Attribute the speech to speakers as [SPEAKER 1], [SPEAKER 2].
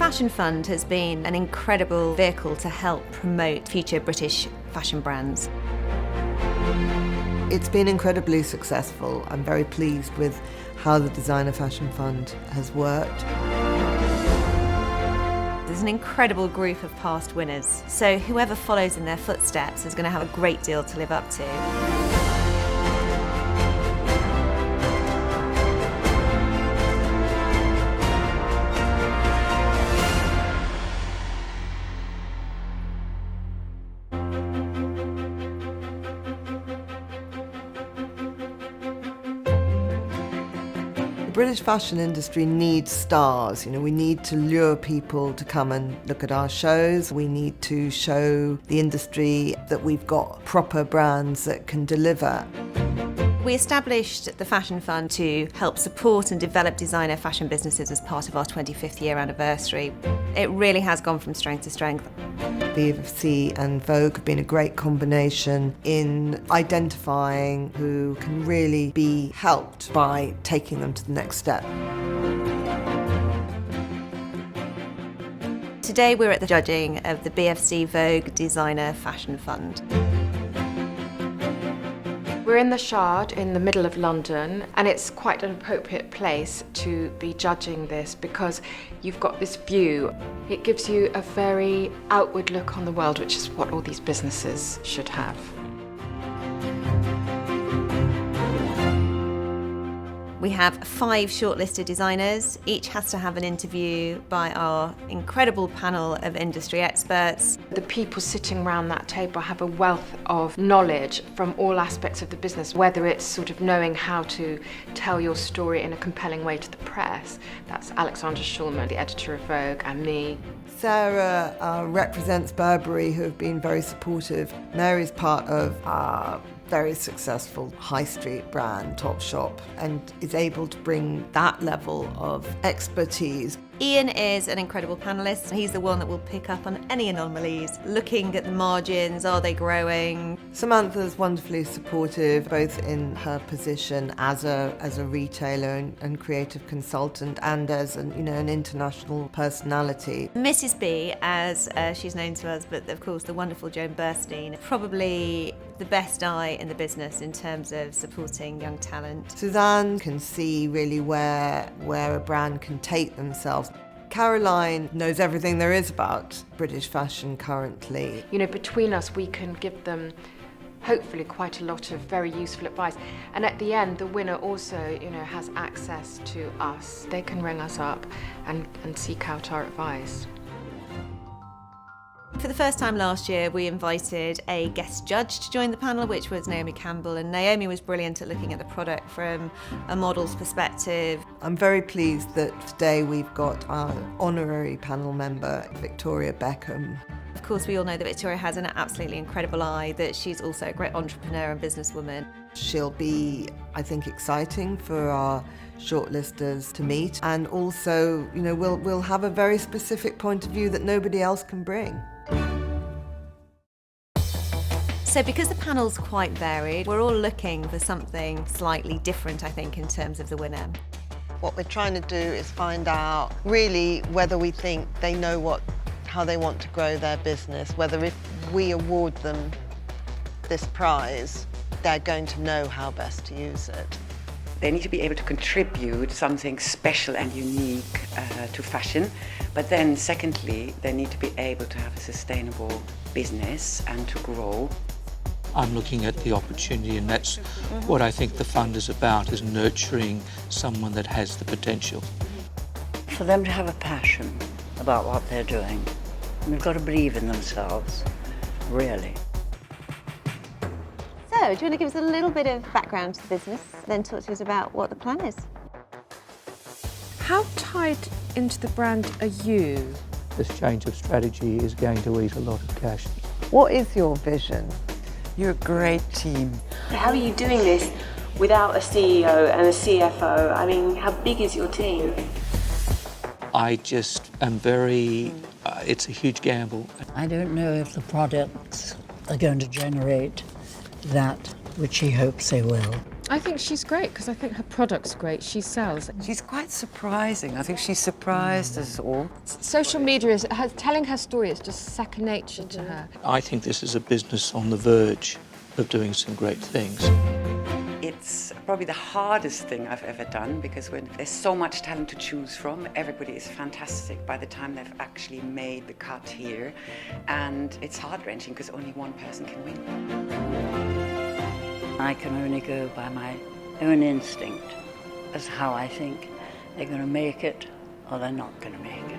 [SPEAKER 1] Fashion Fund has been an incredible vehicle to help promote future British fashion brands.
[SPEAKER 2] It's been incredibly successful. I'm very pleased with how the Designer Fashion Fund has worked.
[SPEAKER 1] There's an incredible group of past winners, so whoever follows in their footsteps is going to have a great deal to live up to.
[SPEAKER 2] The British fashion industry needs stars. We need to lure people to come and look at our shows. We need to show the industry that we've got proper brands that can deliver.
[SPEAKER 1] We established the Fashion Fund to help support and develop designer fashion businesses as part of our 25th year anniversary. It really has gone from strength to strength.
[SPEAKER 2] BFC and Vogue have been a great combination in identifying who can really be helped by taking them to the next step.
[SPEAKER 1] Today we're at the judging of the BFC Vogue Designer Fashion Fund.
[SPEAKER 3] We're in the Shard in the middle of London, and it's quite an appropriate place to be judging this because you've got this view. It gives you a very outward look on the world, which is what all these businesses should have.
[SPEAKER 1] We have 5 shortlisted designers. Each has to have an interview by our incredible panel of industry experts.
[SPEAKER 3] The people sitting around that table have a wealth of knowledge from all aspects of the business, whether it's sort of knowing how to tell your story in a compelling way to the press. That's Alexandra Schulman, the editor of Vogue, and me.
[SPEAKER 2] Sarah represents Burberry, who have been very supportive. Mary's part of our very successful high street brand, Topshop, and is able to bring that level of expertise.
[SPEAKER 1] Ian is an incredible panellist. He's the one that will pick up on any anomalies, looking at the margins, are they growing?
[SPEAKER 2] Samantha's wonderfully supportive, both in her position as a retailer and creative consultant, and as an international personality.
[SPEAKER 1] Mrs. B, as she's known to us, but of course the wonderful Joan Burstein, probably the best eye in the business in terms of supporting young talent.
[SPEAKER 2] Suzanne can see really where a brand can take themselves. Caroline knows everything there is about British fashion currently.
[SPEAKER 3] Between us we can give them hopefully quite a lot of very useful advice. And at the end, the winner also, has access to us. They can ring us up and seek out our advice.
[SPEAKER 1] For the first time last year, we invited a guest judge to join the panel, which was Naomi Campbell, and Naomi was brilliant at looking at the product from a model's perspective.
[SPEAKER 2] I'm very pleased that today we've got our honorary panel member, Victoria Beckham.
[SPEAKER 1] Of course, we all know that Victoria has an absolutely incredible eye, that she's also a great entrepreneur and businesswoman.
[SPEAKER 2] She'll be, I think, exciting for our shortlisters to meet, and also, we'll have a very specific point of view that nobody else can bring.
[SPEAKER 1] So because the panel's quite varied, we're all looking for something slightly different, I think, in terms of the winner.
[SPEAKER 2] What we're trying to do is find out really whether we think they know how they want to grow their business, whether if we award them this prize, they're going to know how best to use it.
[SPEAKER 4] They need to be able to contribute something special and unique to fashion, but then secondly, they need to be able to have a sustainable business and to grow.
[SPEAKER 5] I'm looking at the opportunity, and that's what I think the fund is about, is nurturing someone that has the potential.
[SPEAKER 6] For them to have a passion about what they're doing, and they've got to believe in themselves, really.
[SPEAKER 1] So, do you want to give us a little bit of background to the business, then talk to us about what the plan is?
[SPEAKER 3] How tied into the brand are you?
[SPEAKER 5] This change of strategy is going to eat a lot of cash.
[SPEAKER 2] What is your vision?
[SPEAKER 6] You're a great team.
[SPEAKER 7] How are you doing this without a CEO and a CFO? I mean, how big is your team?
[SPEAKER 5] I just am it's a huge gamble.
[SPEAKER 8] I don't know if the products are going to generate that which he hopes they will. I think she's great because I think her product's great. She sells.
[SPEAKER 4] She's quite surprising. I think she surprised us all.
[SPEAKER 8] Social media is telling her story is just second nature to her.
[SPEAKER 5] I think this is a business on the verge of doing some great things.
[SPEAKER 4] It's probably the hardest thing I've ever done because when there's so much talent to choose from, everybody is fantastic by the time they've actually made the cut here. And it's heart-wrenching because only one person can win.
[SPEAKER 6] I can only go by my own instinct as how I think they're going to make it or they're not going to make it.